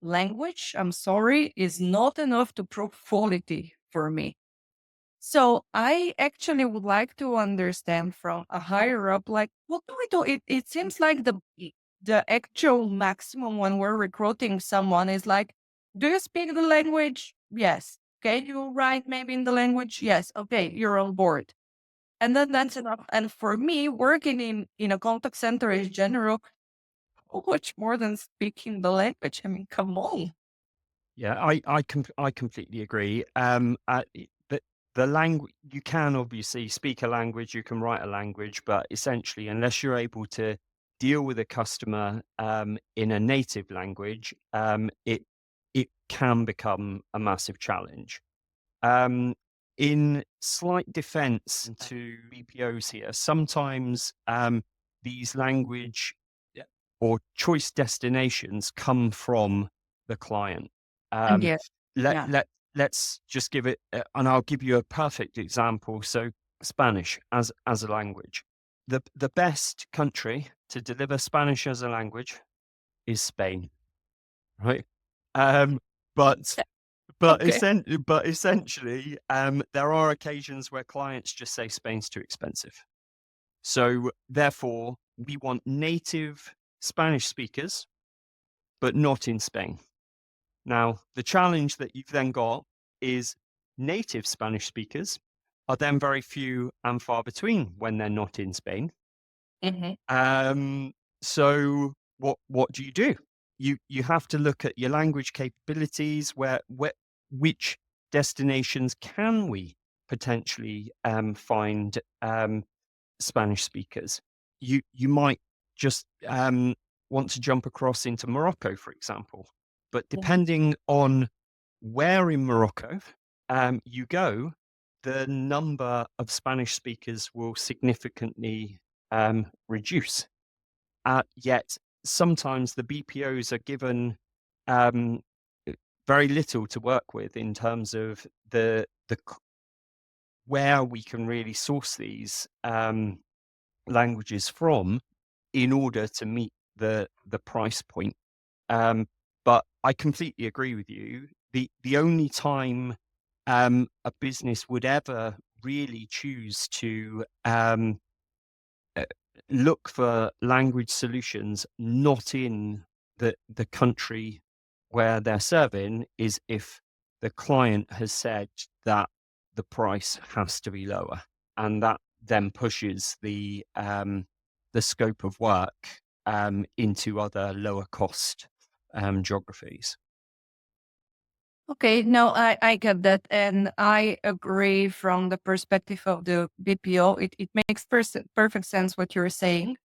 language, I'm sorry, is not enough to prove quality for me. So I actually would like to understand from a higher up, like, what do we do? It seems like the actual maximum when we're recruiting someone is like, do you speak the language? Yes. Can you write maybe in the language? Yes. Okay, you're on board. And then that's enough. And for me, working in a contact center in general, so much more than speaking the language. I mean, come on. Yeah, I completely agree. The language, you can obviously speak a language, you can write a language, but essentially, unless you're able to deal with a customer in a native language, it can become a massive challenge. Um, in slight defense to BPOs here, sometimes these language or choice destinations come from the client. And Um, yeah, let yeah. let let's just give it, and I'll give you a perfect example. So Spanish as a language, the best country to deliver Spanish as a language is Spain, right? Um, but Okay. but essentially, there are occasions where clients just say Spain's too expensive. So therefore, we want native Spanish speakers, but not in Spain. Now, the challenge that you've then got is native Spanish speakers are then very few and far between when they're not in Spain. Hmm. Um, so what do? You have to look at your language capabilities, where which destinations can we potentially find Spanish speakers. You might just want to jump across into Morocco, for example. But Hmm. depending on where in Morocco you go, the number of Spanish speakers will significantly reduce. Yet sometimes the BPOs are given um, very little to work with in terms of where we can really source these languages from in order to meet the price point. But I completely agree with you. The only time a business would ever really choose to uh, look for language solutions not in the country where they're serving is if the client has said that the price has to be lower, and that then pushes the scope of work into other lower cost geographies. Okay, no, I get that. And I agree from the perspective of the BPO. It makes perfect sense what you're saying.